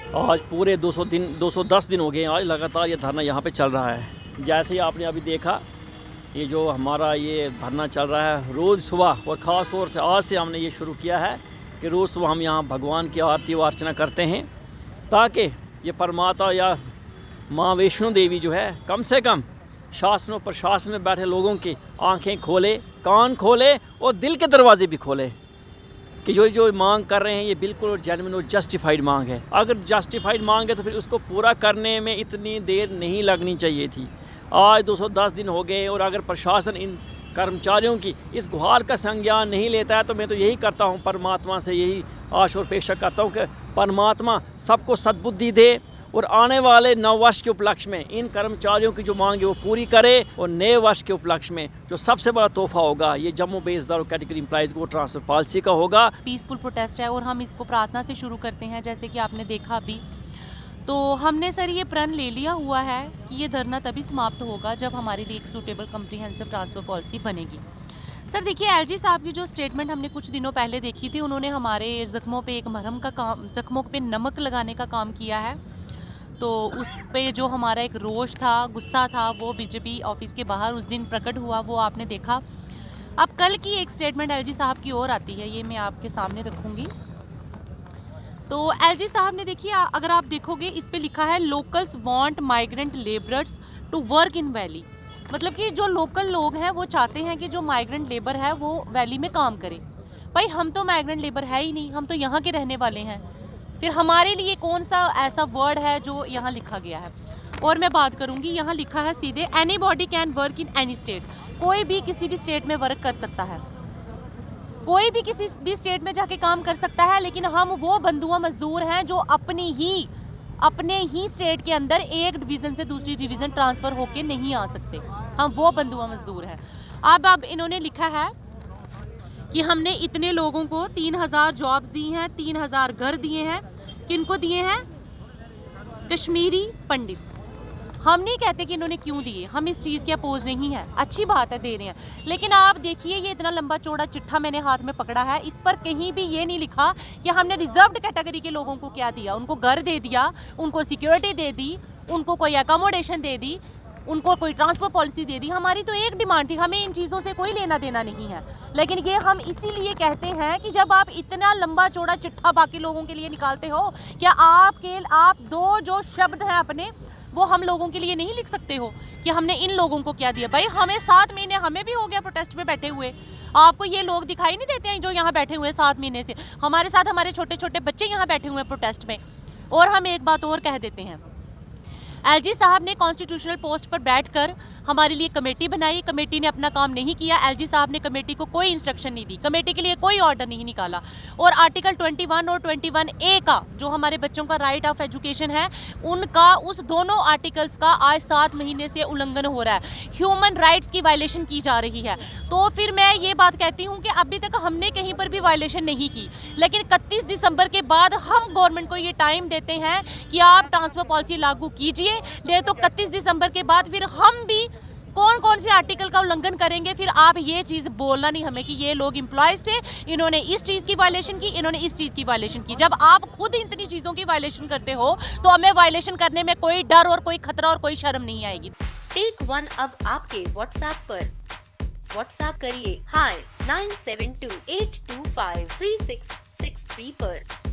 आज पूरे 210 दिन हो गए हैं आज लगातार ये धरना यहाँ पे चल रहा है। जैसे ही आपने अभी देखा, ये जो हमारा ये धरना चल रहा है रोज़ सुबह, और ख़ास तौर से आज से हमने ये शुरू किया है कि रोज़ सुबह हम यहाँ भगवान की आरती व अर्चना करते हैं, ताकि ये परमात्मा या माँ वैष्णो देवी जो है कम से कम शासन और प्रशासन में बैठे लोगों की आंखें खोले, कान खोले और दिल के दरवाजे भी खोले कि जो मांग कर रहे हैं ये बिल्कुल जेन्युइन और जस्टिफाइड मांग है। अगर जस्टिफाइड मांग है तो फिर उसको पूरा करने में इतनी देर नहीं लगनी चाहिए थी। आज 210 दिन हो गए और अगर प्रशासन इन कर्मचारियों की इस गुहार का संज्ञान नहीं लेता है तो मैं तो यही करता हूँ, परमात्मा से यही आशा और अपेक्षा करता हूँ कि परमात्मा सबको सद्बुद्धि दे और आने वाले नव वर्ष के उपलक्ष्य में इन कर्मचारियों की जो मांग है वो पूरी करे, और नए वर्ष के उपलक्ष्य में जो सबसे बड़ा तोहफा होगा ये जम्मू बेसदार कैटेगरी एम्प्लॉइज़ को ट्रांसफ़र पॉलिसी का होगा। पीसफुल प्रोटेस्ट है और हम इसको प्रार्थना से शुरू करते हैं, जैसे कि आपने देखा अभी। तो हमने सर ये प्रण ले लिया हुआ है कि ये धरना तभी समाप्त होगा जब हमारे लिए एक सूटेबल कम्प्रीहेंसिव ट्रांसफ़र पॉलिसी बनेगी। सर देखिए, एलजी साहब की जो स्टेटमेंट हमने कुछ दिनों पहले देखी थी, उन्होंने हमारे ज़ख्मों पे एक मरहम का काम, ज़ख्मों पे नमक लगाने का काम किया है। तो उस पे जो हमारा एक रोष था, गुस्सा था, वो बीजेपी ऑफिस के बाहर उस दिन प्रकट हुआ, वो आपने देखा। अब कल की एक स्टेटमेंट एलजी साहब की ओर आती है, ये मैं आपके सामने रखूँगी। तो एलजी साहब ने देखिए, अगर आप देखोगे इस पे लिखा है locals want migrant labourers to work in valley. मतलब कि जो लोकल लोग हैं वो चाहते हैं कि जो माइग्रेंट लेबर है वो वैली में काम करे। भाई हम तो माइग्रेंट लेबर है ही नहीं, हम तो यहाँ के रहने वाले हैं, फिर हमारे लिए कौन सा ऐसा वर्ड है जो यहाँ लिखा गया है। और मैं बात करूँगी, यहाँ लिखा है सीधे any body can work in any state. कोई भी किसी भी स्टेट में वर्क कर सकता है, कोई भी किसी भी स्टेट में जाके काम कर सकता है, लेकिन हम वो बंधुआ मजदूर हैं जो अपने ही स्टेट के अंदर एक डिवीज़न से दूसरी डिवीज़न ट्रांसफ़र होके नहीं आ सकते। हम वो बंधुआ मजदूर हैं। अब इन्होंने लिखा है कि हमने इतने लोगों को 3000 जॉब्स दी हैं, 3000 घर दिए हैं। किनको दिए हैं? कश्मीरी पंडित्स। हम नहीं कहते कि इन्होंने क्यों दिए, हम इस चीज़ के अपोज नहीं है, अच्छी बात है दे रहे हैं। लेकिन आप देखिए, ये इतना लंबा चौड़ा चिट्ठा मैंने हाथ में पकड़ा है, इस पर कहीं भी ये नहीं लिखा कि हमने रिजर्व्ड कैटेगरी के लोगों को क्या दिया। उनको घर दे दिया, उनको सिक्योरिटी दे दी, उनको कोई अकोमोडेशन दे दी, उनको कोई ट्रांसफर पॉलिसी दे दी। हमारी तो एक डिमांड थी, हमें इन चीज़ों से कोई लेना देना नहीं है। लेकिन ये हम इसीलिए कहते हैं कि जब आप इतना लंबा चौड़ा चिट्ठा बाकी लोगों के लिए निकालते हो, क्या आप दो जो शब्द हैं अपने, वो हम लोगों के लिए नहीं लिख सकते हो कि हमने इन लोगों को क्या दिया। भाई हमें 7 महीने हमें भी हो गया प्रोटेस्ट में बैठे हुए। आपको ये लोग दिखाई नहीं देते हैं जो यहाँ बैठे हुए 7 महीने से? हमारे साथ हमारे छोटे छोटे बच्चे यहाँ बैठे हुए हैं प्रोटेस्ट में। और हम एक बात और कह देते हैं, एलजी साहब ने कॉन्स्टिट्यूशनल पोस्ट पर बैठकर हमारे लिए कमेटी बनाई, कमेटी ने अपना काम नहीं किया। एलजी साहब ने कमेटी को कोई इंस्ट्रक्शन नहीं दी, कमेटी के लिए कोई ऑर्डर नहीं निकाला। और आर्टिकल 21 और 21A का जो हमारे बच्चों का राइट ऑफ एजुकेशन है, उनका उस दोनों आर्टिकल्स का आज 7 महीने से उल्लंघन हो रहा है, ह्यूमन राइट्स की वायलेशन की जा रही है। तो फिर मैं ये बात कहती हूँ कि अभी तक हमने कहीं पर भी वायलेशन नहीं की, लेकिन 31 दिसंबर के बाद हम गवर्नमेंट को ये टाइम देते हैं कि आप ट्रांसफर पॉलिसी लागू कीजिए। ले तो 31 दिसंबर के बाद फिर हम भी कौन कौन से आर्टिकल का उल्लंघन करेंगे, फिर आप ये चीज़ बोलना नहीं हमें कि ये लोग एम्प्लॉयज़ थे, इन्होंने इस चीज़ की वायलेशन की, इन्होंने इस चीज़ की वायलेशन की। जब आप खुद इतनी चीज़ों की वायलेशन करते हो तो हमें वायलेशन करने में कोई डर और कोई खतरा और कोई शर्म नहीं आएगी। टेक वन अब आपके व्हाट्सएप पर। व्हाट्सएप करिए हाय 9728253663 पर।